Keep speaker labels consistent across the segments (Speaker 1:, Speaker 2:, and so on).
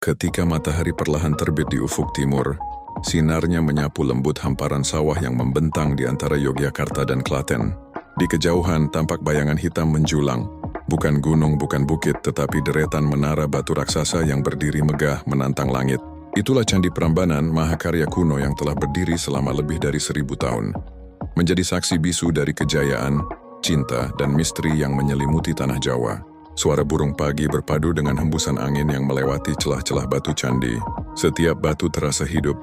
Speaker 1: Ketika matahari perlahan terbit di ufuk timur, sinarnya menyapu lembut hamparan sawah yang membentang di antara Yogyakarta dan Klaten. Di kejauhan tampak bayangan hitam menjulang, bukan gunung, bukan bukit, tetapi deretan menara batu raksasa yang berdiri megah menantang langit. Itulah Candi Prambanan, mahakarya kuno yang telah berdiri selama lebih dari 1000 tahun. Menjadi saksi bisu dari kejayaan, cinta, dan misteri yang menyelimuti tanah Jawa. Suara burung pagi berpadu dengan hembusan angin yang melewati celah-celah batu candi. Setiap batu terasa hidup,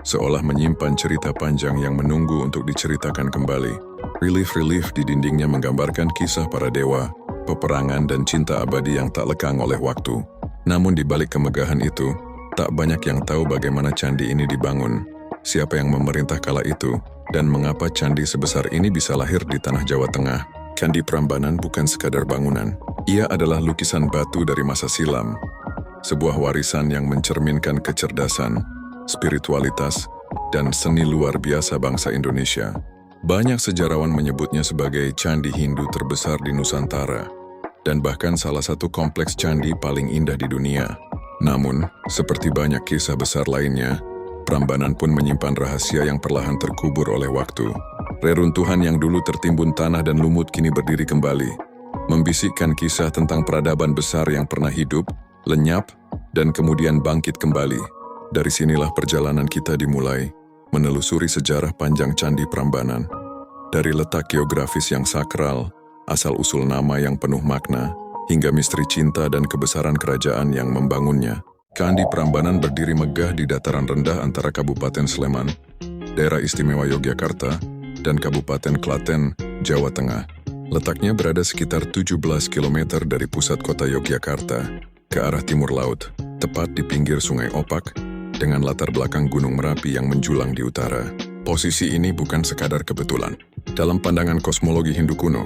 Speaker 1: seolah menyimpan cerita panjang yang menunggu untuk diceritakan kembali. Relief-relief di dindingnya menggambarkan kisah para dewa, peperangan, dan cinta abadi yang tak lekang oleh waktu. Namun di balik kemegahan itu, tak banyak yang tahu bagaimana candi ini dibangun, siapa yang memerintah kala itu, dan mengapa candi sebesar ini bisa lahir di tanah Jawa Tengah. Candi Prambanan bukan sekadar bangunan. Ia adalah lukisan batu dari masa silam, sebuah warisan yang mencerminkan kecerdasan, spiritualitas, dan seni luar biasa bangsa Indonesia. Banyak sejarawan menyebutnya sebagai candi Hindu terbesar di Nusantara, dan bahkan salah satu kompleks candi paling indah di dunia. Namun, seperti banyak kisah besar lainnya, Prambanan pun menyimpan rahasia yang perlahan terkubur oleh waktu. Reruntuhan yang dulu tertimbun tanah dan lumut kini berdiri kembali, membisikkan kisah tentang peradaban besar yang pernah hidup, lenyap, dan kemudian bangkit kembali. Dari sinilah perjalanan kita dimulai, menelusuri sejarah panjang Candi Prambanan. Dari letak geografis yang sakral, asal-usul nama yang penuh makna, hingga misteri cinta dan kebesaran kerajaan yang membangunnya. Candi Prambanan berdiri megah di dataran rendah antara Kabupaten Sleman, Daerah Istimewa Yogyakarta, dan Kabupaten Klaten, Jawa Tengah. Letaknya berada sekitar 17 km dari pusat kota Yogyakarta, ke arah timur laut, tepat di pinggir Sungai Opak, dengan latar belakang Gunung Merapi yang menjulang di utara. Posisi ini bukan sekadar kebetulan. Dalam pandangan kosmologi Hindu kuno,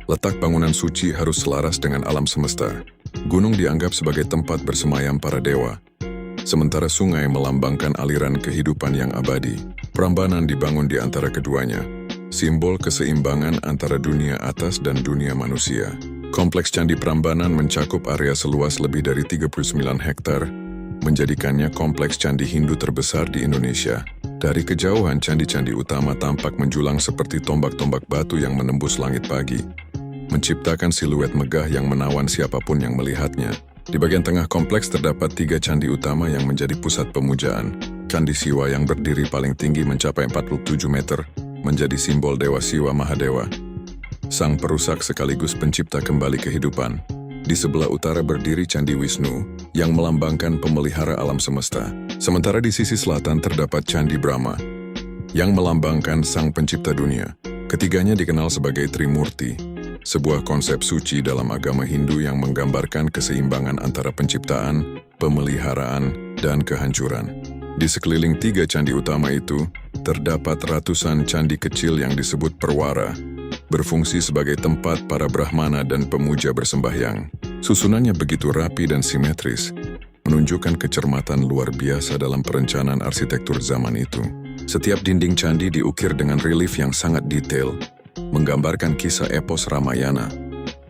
Speaker 1: letak bangunan suci harus selaras dengan alam semesta. Gunung dianggap sebagai tempat bersemayam para dewa, sementara sungai melambangkan aliran kehidupan yang abadi. Prambanan dibangun di antara keduanya, simbol keseimbangan antara dunia atas dan dunia manusia. Kompleks Candi Prambanan mencakup area seluas lebih dari 39 hektar, menjadikannya kompleks candi Hindu terbesar di Indonesia. Dari kejauhan, candi-candi utama tampak menjulang seperti tombak-tombak batu yang menembus langit pagi, menciptakan siluet megah yang menawan siapapun yang melihatnya. Di bagian tengah kompleks terdapat 3 candi utama yang menjadi pusat pemujaan. Candi Siwa yang berdiri paling tinggi mencapai 47 meter, menjadi simbol Dewa Siwa Mahadewa, sang perusak sekaligus pencipta kembali kehidupan. Di sebelah utara berdiri Candi Wisnu, yang melambangkan pemelihara alam semesta. Sementara di sisi selatan terdapat Candi Brahma, yang melambangkan sang pencipta dunia. Ketiganya dikenal sebagai Trimurti, sebuah konsep suci dalam agama Hindu yang menggambarkan keseimbangan antara penciptaan, pemeliharaan, dan kehancuran. Di sekeliling 3 candi utama itu, terdapat ratusan candi kecil yang disebut perwara, berfungsi sebagai tempat para Brahmana dan pemuja bersembahyang. Susunannya begitu rapi dan simetris, menunjukkan kecermatan luar biasa dalam perencanaan arsitektur zaman itu. Setiap dinding candi diukir dengan relief yang sangat detail, menggambarkan kisah epos Ramayana,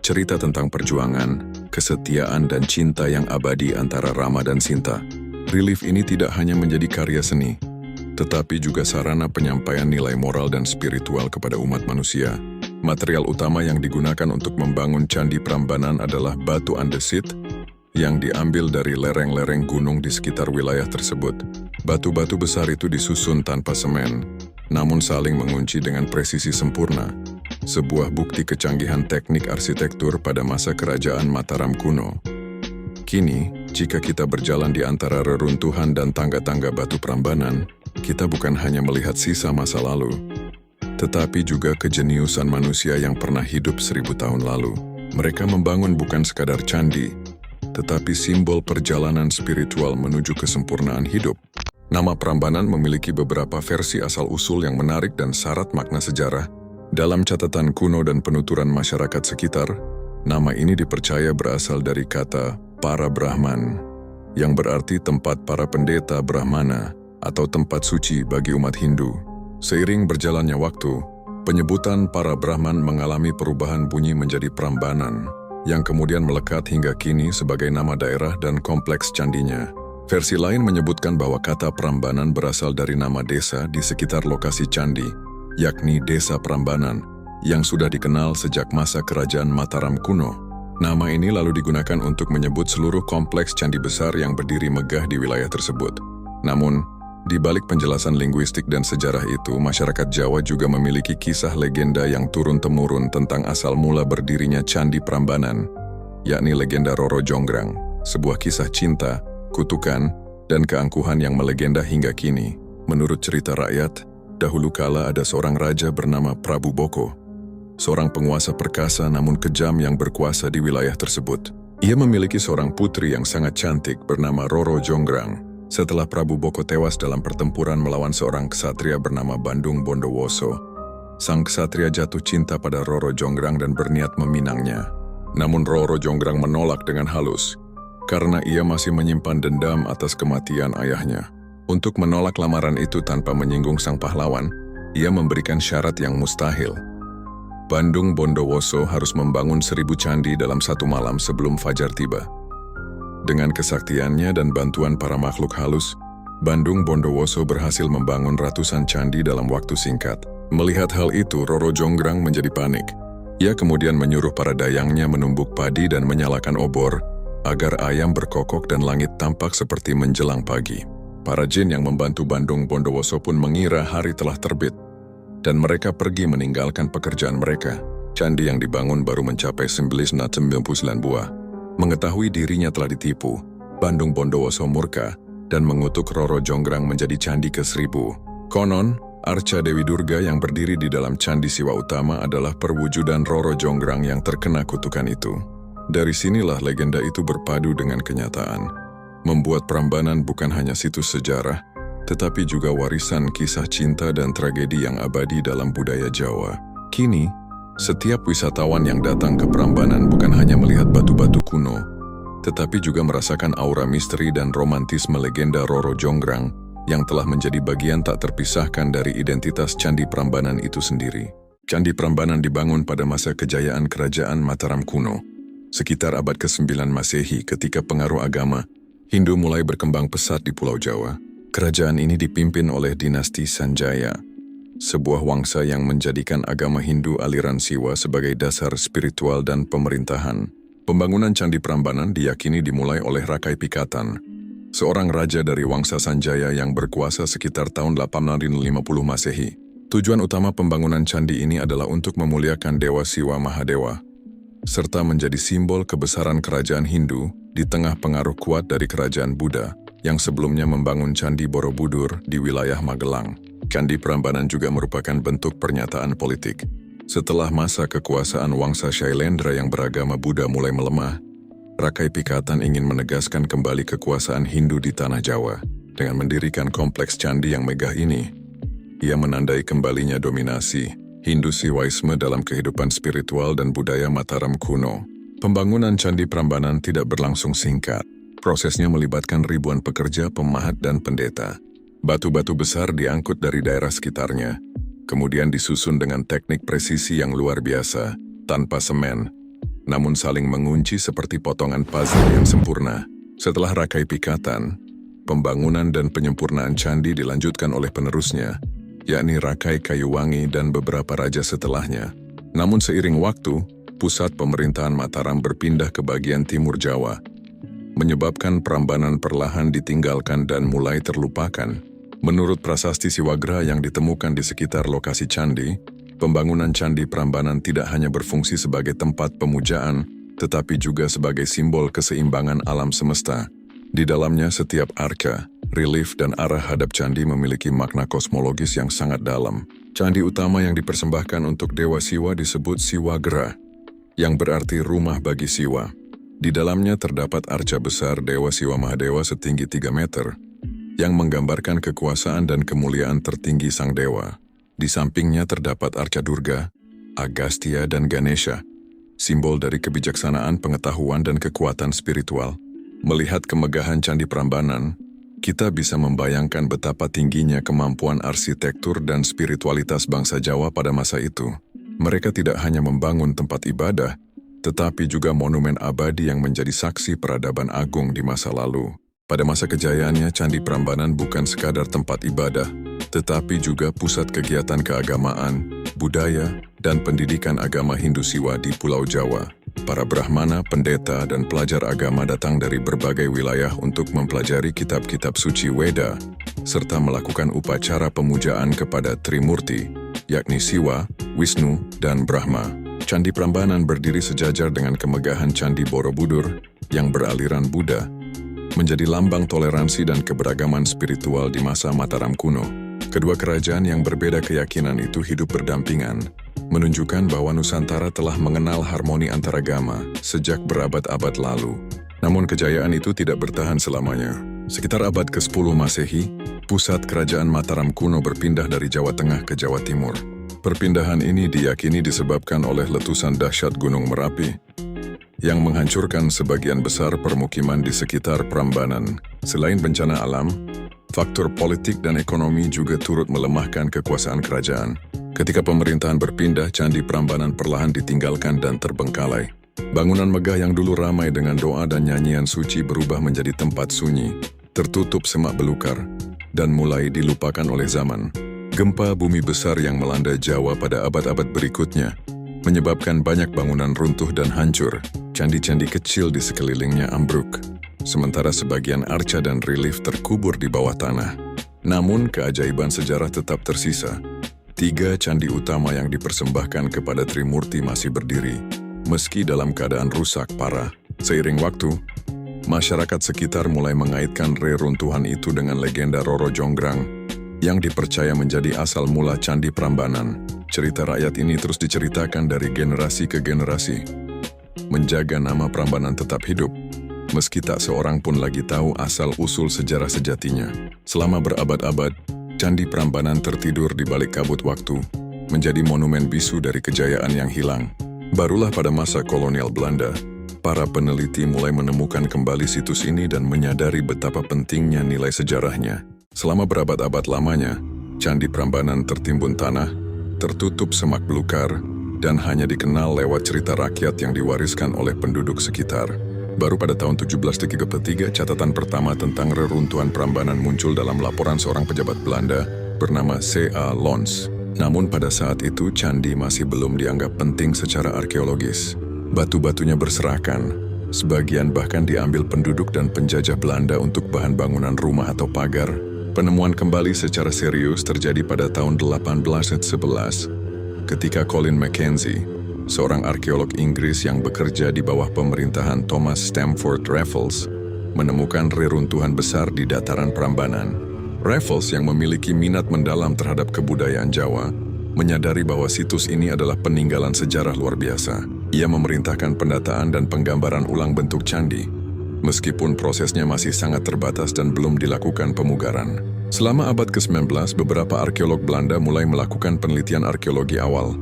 Speaker 1: cerita tentang perjuangan, kesetiaan, dan cinta yang abadi antara Rama dan Sinta. Relief ini tidak hanya menjadi karya seni, tetapi juga sarana penyampaian nilai moral dan spiritual kepada umat manusia. Material utama yang digunakan untuk membangun Candi Prambanan adalah batu andesit yang diambil dari lereng-lereng gunung di sekitar wilayah tersebut. Batu-batu besar itu disusun tanpa semen, namun saling mengunci dengan presisi sempurna, sebuah bukti kecanggihan teknik arsitektur pada masa kerajaan Mataram kuno. Kini, jika kita berjalan di antara reruntuhan dan tangga-tangga batu Prambanan, kita bukan hanya melihat sisa masa lalu, tetapi juga kejeniusan manusia yang pernah hidup 1000 tahun lalu. Mereka membangun bukan sekadar candi, tetapi simbol perjalanan spiritual menuju kesempurnaan hidup. Nama Prambanan memiliki beberapa versi asal-usul yang menarik dan syarat makna sejarah. Dalam catatan kuno dan penuturan masyarakat sekitar, nama ini dipercaya berasal dari kata para Brahman, yang berarti tempat para pendeta Brahmana atau tempat suci bagi umat Hindu. Seiring berjalannya waktu, penyebutan para Brahman mengalami perubahan bunyi menjadi Prambanan, yang kemudian melekat hingga kini sebagai nama daerah dan kompleks candinya. Versi lain menyebutkan bahwa kata Prambanan berasal dari nama desa di sekitar lokasi candi, yakni Desa Prambanan, yang sudah dikenal sejak masa Kerajaan Mataram kuno. Nama ini lalu digunakan untuk menyebut seluruh kompleks candi besar yang berdiri megah di wilayah tersebut. Namun, di balik penjelasan linguistik dan sejarah itu, masyarakat Jawa juga memiliki kisah legenda yang turun-temurun tentang asal mula berdirinya Candi Prambanan, yakni legenda Roro Jonggrang, sebuah kisah cinta, kutukan, dan keangkuhan yang melegenda hingga kini. Menurut cerita rakyat, dahulu kala ada seorang raja bernama Prabu Boko, seorang penguasa perkasa namun kejam yang berkuasa di wilayah tersebut. Ia memiliki seorang putri yang sangat cantik bernama Roro Jonggrang. Setelah Prabu Boko tewas dalam pertempuran melawan seorang ksatria bernama Bandung Bondowoso, sang ksatria jatuh cinta pada Roro Jonggrang dan berniat meminangnya. Namun Roro Jonggrang menolak dengan halus, karena ia masih menyimpan dendam atas kematian ayahnya. Untuk menolak lamaran itu tanpa menyinggung sang pahlawan, ia memberikan syarat yang mustahil. Bandung Bondowoso harus membangun 1000 candi dalam satu malam sebelum fajar tiba. Dengan kesaktiannya dan bantuan para makhluk halus, Bandung Bondowoso berhasil membangun ratusan candi dalam waktu singkat. Melihat hal itu, Roro Jonggrang menjadi panik. Ia kemudian menyuruh para dayangnya menumbuk padi dan menyalakan obor, agar ayam berkokok dan langit tampak seperti menjelang pagi. Para jin yang membantu Bandung Bondowoso pun mengira hari telah terbit, dan mereka pergi meninggalkan pekerjaan mereka. Candi yang dibangun baru mencapai 999 buah. Mengetahui dirinya telah ditipu, Bandung Bondowoso murka dan mengutuk Roro Jonggrang menjadi candi ke-1000. Konon, arca Dewi Durga yang berdiri di dalam Candi Siwa Utama adalah perwujudan Roro Jonggrang yang terkena kutukan itu. Dari sinilah legenda itu berpadu dengan kenyataan, membuat Prambanan bukan hanya situs sejarah, tetapi juga warisan kisah cinta dan tragedi yang abadi dalam budaya Jawa. Kini, setiap wisatawan yang datang ke Prambanan bukan hanya melihat batu-batu kuno, tetapi juga merasakan aura misteri dan romantisme legenda Roro Jonggrang yang telah menjadi bagian tak terpisahkan dari identitas Candi Prambanan itu sendiri. Candi Prambanan dibangun pada masa kejayaan Kerajaan Mataram kuno, sekitar abad ke-9 Masehi ketika pengaruh agama Hindu mulai berkembang pesat di Pulau Jawa. Kerajaan ini dipimpin oleh dinasti Sanjaya, sebuah wangsa yang menjadikan agama Hindu aliran Siwa sebagai dasar spiritual dan pemerintahan. Pembangunan Candi Prambanan diyakini dimulai oleh Rakai Pikatan, seorang raja dari wangsa Sanjaya yang berkuasa sekitar tahun 850 Masehi. Tujuan utama pembangunan candi ini adalah untuk memuliakan Dewa Siwa Mahadewa, serta menjadi simbol kebesaran kerajaan Hindu di tengah pengaruh kuat dari kerajaan Buddha yang sebelumnya membangun Candi Borobudur di wilayah Magelang. Candi Prambanan juga merupakan bentuk pernyataan politik. Setelah masa kekuasaan wangsa Shailendra yang beragama Buddha mulai melemah, Rakai Pikatan ingin menegaskan kembali kekuasaan Hindu di tanah Jawa. Dengan mendirikan kompleks candi yang megah ini, ia menandai kembalinya dominasi Hindu Siwaisme dalam kehidupan spiritual dan budaya Mataram kuno. Pembangunan Candi Prambanan tidak berlangsung singkat. Prosesnya melibatkan ribuan pekerja, pemahat, dan pendeta. Batu-batu besar diangkut dari daerah sekitarnya, kemudian disusun dengan teknik presisi yang luar biasa, tanpa semen, namun saling mengunci seperti potongan puzzle yang sempurna. Setelah Rakai Pikatan, pembangunan dan penyempurnaan candi dilanjutkan oleh penerusnya, yakni Rakai Kayuwangi dan beberapa raja setelahnya. Namun seiring waktu, pusat pemerintahan Mataram berpindah ke bagian timur Jawa, menyebabkan Prambanan perlahan ditinggalkan dan mulai terlupakan. Menurut prasasti Siwagra yang ditemukan di sekitar lokasi candi, pembangunan Candi Prambanan tidak hanya berfungsi sebagai tempat pemujaan, tetapi juga sebagai simbol keseimbangan alam semesta. Di dalamnya setiap arka, relief dan arah hadap candi memiliki makna kosmologis yang sangat dalam. Candi utama yang dipersembahkan untuk Dewa Siwa disebut Siwagra, yang berarti rumah bagi Siwa. Di dalamnya terdapat arca besar Dewa Siwa Mahadewa setinggi 3 meter, yang menggambarkan kekuasaan dan kemuliaan tertinggi sang dewa. Di sampingnya terdapat arca Durga, Agastya, dan Ganesha, simbol dari kebijaksanaan, pengetahuan, dan kekuatan spiritual. Melihat kemegahan Candi Prambanan, kita bisa membayangkan betapa tingginya kemampuan arsitektur dan spiritualitas bangsa Jawa pada masa itu. Mereka tidak hanya membangun tempat ibadah, tetapi juga monumen abadi yang menjadi saksi peradaban agung di masa lalu. Pada masa kejayaannya, Candi Prambanan bukan sekadar tempat ibadah, tetapi juga pusat kegiatan keagamaan, budaya, dan pendidikan agama Hindu Siwa di Pulau Jawa. Para Brahmana, pendeta, dan pelajar agama datang dari berbagai wilayah untuk mempelajari kitab-kitab suci Weda, serta melakukan upacara pemujaan kepada Trimurti, yakni Siwa, Wisnu, dan Brahma. Candi Prambanan berdiri sejajar dengan kemegahan Candi Borobudur yang beraliran Buddha, menjadi lambang toleransi dan keberagaman spiritual di masa Mataram kuno. Kedua kerajaan yang berbeda keyakinan itu hidup berdampingan, menunjukkan bahwa Nusantara telah mengenal harmoni antaragama sejak berabad-abad lalu. Namun kejayaan itu tidak bertahan selamanya. Sekitar abad ke-10 Masehi, pusat kerajaan Mataram kuno berpindah dari Jawa Tengah ke Jawa Timur. Perpindahan ini diyakini disebabkan oleh letusan dahsyat Gunung Merapi yang menghancurkan sebagian besar permukiman di sekitar Prambanan. Selain bencana alam, faktor politik dan ekonomi juga turut melemahkan kekuasaan kerajaan. Ketika pemerintahan berpindah, Candi Prambanan perlahan ditinggalkan dan terbengkalai. Bangunan megah yang dulu ramai dengan doa dan nyanyian suci berubah menjadi tempat sunyi, tertutup semak belukar, dan mulai dilupakan oleh zaman. Gempa bumi besar yang melanda Jawa pada abad-abad berikutnya menyebabkan banyak bangunan runtuh dan hancur. Candi-candi kecil di sekelilingnya ambruk, sementara sebagian arca dan relief terkubur di bawah tanah. Namun keajaiban sejarah tetap tersisa. 3 candi utama yang dipersembahkan kepada Trimurti masih berdiri, meski dalam keadaan rusak parah. Seiring waktu, masyarakat sekitar mulai mengaitkan reruntuhan itu dengan legenda Roro Jonggrang yang dipercaya menjadi asal mula Candi Prambanan. Cerita rakyat ini terus diceritakan dari generasi ke generasi, menjaga nama Prambanan tetap hidup, meski tak seorang pun lagi tahu asal-usul sejarah sejatinya. Selama berabad-abad, Candi Prambanan tertidur di balik kabut waktu, menjadi monumen bisu dari kejayaan yang hilang. Barulah pada masa kolonial Belanda, para peneliti mulai menemukan kembali situs ini dan menyadari betapa pentingnya nilai sejarahnya. Selama berabad-abad lamanya, Candi Prambanan tertimbun tanah, tertutup semak belukar, dan hanya dikenal lewat cerita rakyat yang diwariskan oleh penduduk sekitar. Baru pada tahun 1733, catatan pertama tentang reruntuhan Prambanan muncul dalam laporan seorang pejabat Belanda bernama C.A. Lons. Namun pada saat itu, candi masih belum dianggap penting secara arkeologis. Batu-batunya berserakan, sebagian bahkan diambil penduduk dan penjajah Belanda untuk bahan bangunan rumah atau pagar. Penemuan kembali secara serius terjadi pada tahun 1811 ketika Colin Mackenzie, seorang arkeolog Inggris yang bekerja di bawah pemerintahan Thomas Stamford Raffles, menemukan reruntuhan besar di dataran Prambanan. Raffles yang memiliki minat mendalam terhadap kebudayaan Jawa, menyadari bahwa situs ini adalah peninggalan sejarah luar biasa. Ia memerintahkan pendataan dan penggambaran ulang bentuk candi, meskipun prosesnya masih sangat terbatas dan belum dilakukan pemugaran. Selama abad ke-19, beberapa arkeolog Belanda mulai melakukan penelitian arkeologi awal.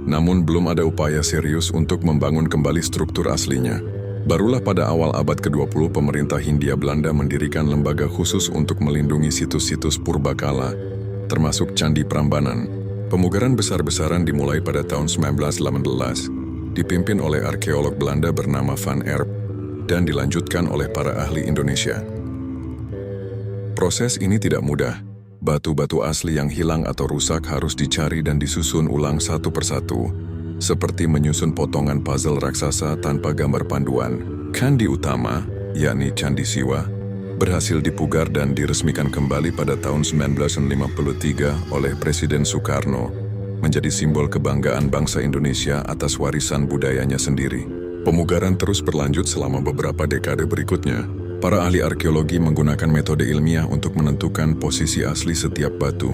Speaker 1: Namun belum ada upaya serius untuk membangun kembali struktur aslinya. Barulah pada awal abad ke-20, pemerintah Hindia Belanda mendirikan lembaga khusus untuk melindungi situs-situs purbakala, termasuk Candi Prambanan. Pemugaran besar-besaran dimulai pada tahun 1918, dipimpin oleh arkeolog Belanda bernama Van Erp, dan dilanjutkan oleh para ahli Indonesia. Proses ini tidak mudah. Batu-batu asli yang hilang atau rusak harus dicari dan disusun ulang satu persatu, seperti menyusun potongan puzzle raksasa tanpa gambar panduan. Candi utama, yakni Candi Siwa, berhasil dipugar dan diresmikan kembali pada tahun 1953 oleh Presiden Soekarno, menjadi simbol kebanggaan bangsa Indonesia atas warisan budayanya sendiri. Pemugaran terus berlanjut selama beberapa dekade berikutnya. Para ahli arkeologi menggunakan metode ilmiah untuk menentukan posisi asli setiap batu,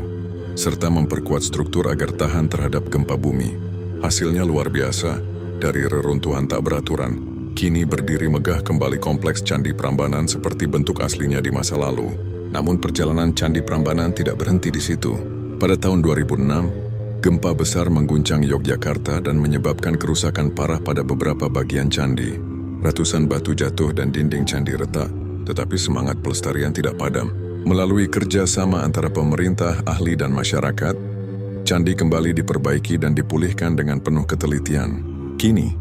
Speaker 1: serta memperkuat struktur agar tahan terhadap gempa bumi. Hasilnya luar biasa. Dari reruntuhan tak beraturan, kini berdiri megah kembali kompleks Candi Prambanan seperti bentuk aslinya di masa lalu. Namun perjalanan Candi Prambanan tidak berhenti di situ. Pada tahun 2006, gempa besar mengguncang Yogyakarta dan menyebabkan kerusakan parah pada beberapa bagian candi. Ratusan batu jatuh dan dinding candi retak, tetapi semangat pelestarian tidak padam. Melalui kerjasama antara pemerintah, ahli, dan masyarakat, candi kembali diperbaiki dan dipulihkan dengan penuh ketelitian. Kini,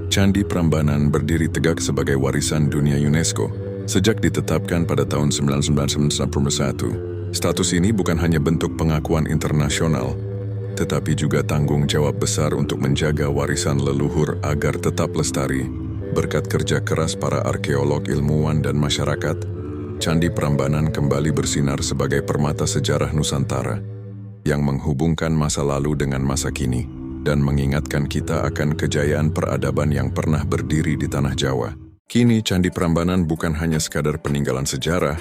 Speaker 1: Candi Prambanan berdiri tegak sebagai warisan dunia UNESCO sejak ditetapkan pada tahun 1991. Status ini bukan hanya bentuk pengakuan internasional, tetapi juga tanggung jawab besar untuk menjaga warisan leluhur agar tetap lestari. Berkat kerja keras para arkeolog, ilmuwan, dan masyarakat, Candi Prambanan kembali bersinar sebagai permata sejarah Nusantara yang menghubungkan masa lalu dengan masa kini dan mengingatkan kita akan kejayaan peradaban yang pernah berdiri di tanah Jawa. Kini Candi Prambanan bukan hanya sekadar peninggalan sejarah,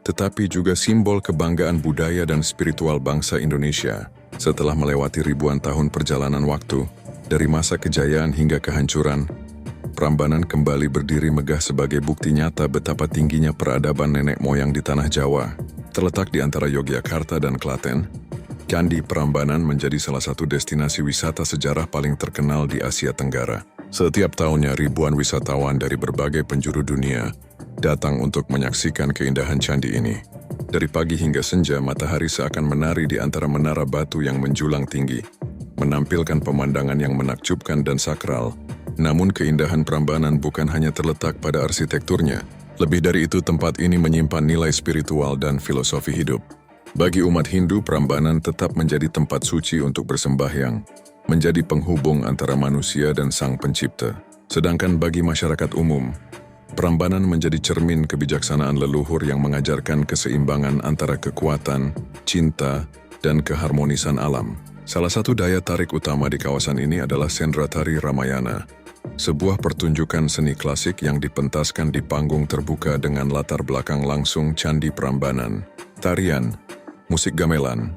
Speaker 1: tetapi juga simbol kebanggaan budaya dan spiritual bangsa Indonesia. Setelah melewati ribuan tahun perjalanan waktu, dari masa kejayaan hingga kehancuran, Prambanan kembali berdiri megah sebagai bukti nyata betapa tingginya peradaban nenek moyang di tanah Jawa. Terletak di antara Yogyakarta dan Klaten, Candi Prambanan menjadi salah satu destinasi wisata sejarah paling terkenal di Asia Tenggara. Setiap tahunnya ribuan wisatawan dari berbagai penjuru dunia datang untuk menyaksikan keindahan candi ini. Dari pagi hingga senja, matahari seakan menari di antara menara batu yang menjulang tinggi, menampilkan pemandangan yang menakjubkan dan sakral. Namun keindahan Prambanan bukan hanya terletak pada arsitekturnya. Lebih dari itu, tempat ini menyimpan nilai spiritual dan filosofi hidup. Bagi umat Hindu, Prambanan tetap menjadi tempat suci untuk bersembahyang, menjadi penghubung antara manusia dan Sang Pencipta. Sedangkan bagi masyarakat umum, Prambanan menjadi cermin kebijaksanaan leluhur yang mengajarkan keseimbangan antara kekuatan, cinta, dan keharmonisan alam. Salah satu daya tarik utama di kawasan ini adalah Sendratari Ramayana, sebuah pertunjukan seni klasik yang dipentaskan di panggung terbuka dengan latar belakang langsung Candi Prambanan. Tarian, musik gamelan,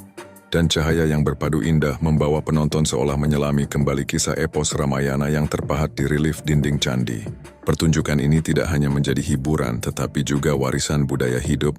Speaker 1: dan cahaya yang berpadu indah membawa penonton seolah menyelami kembali kisah epos Ramayana yang terpahat di relief dinding candi. Pertunjukan ini tidak hanya menjadi hiburan, tetapi juga warisan budaya hidup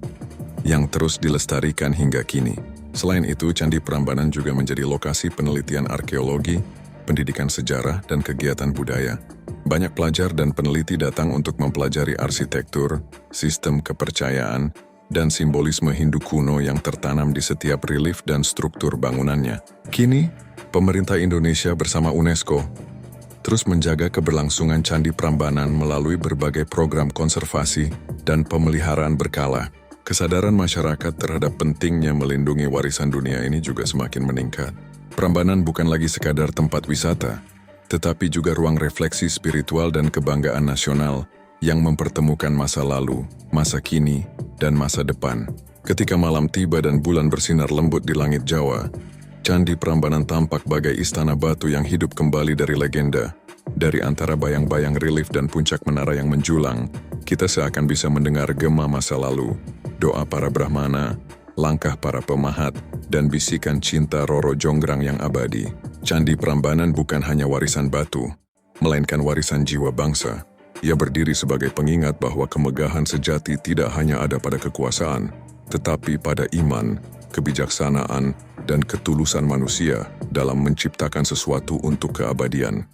Speaker 1: yang terus dilestarikan hingga kini. Selain itu, Candi Prambanan juga menjadi lokasi penelitian arkeologi, pendidikan sejarah, dan kegiatan budaya. Banyak pelajar dan peneliti datang untuk mempelajari arsitektur, sistem kepercayaan, dan simbolisme Hindu kuno yang tertanam di setiap relief dan struktur bangunannya. Kini, pemerintah Indonesia bersama UNESCO terus menjaga keberlangsungan Candi Prambanan melalui berbagai program konservasi dan pemeliharaan berkala. Kesadaran masyarakat terhadap pentingnya melindungi warisan dunia ini juga semakin meningkat. Prambanan bukan lagi sekadar tempat wisata, tetapi juga ruang refleksi spiritual dan kebanggaan nasional yang mempertemukan masa lalu, masa kini, dan masa depan. Ketika malam tiba dan bulan bersinar lembut di langit Jawa, Candi Prambanan tampak bagai istana batu yang hidup kembali dari legenda. Dari antara bayang-bayang relief dan puncak menara yang menjulang, kita seakan bisa mendengar gema masa lalu, doa para Brahmana, langkah para pemahat, dan bisikan cinta Roro Jonggrang yang abadi. Candi Prambanan bukan hanya warisan batu, melainkan warisan jiwa bangsa. Ia berdiri sebagai pengingat bahwa kemegahan sejati tidak hanya ada pada kekuasaan, tetapi pada iman, kebijaksanaan, dan ketulusan manusia dalam menciptakan sesuatu untuk keabadian.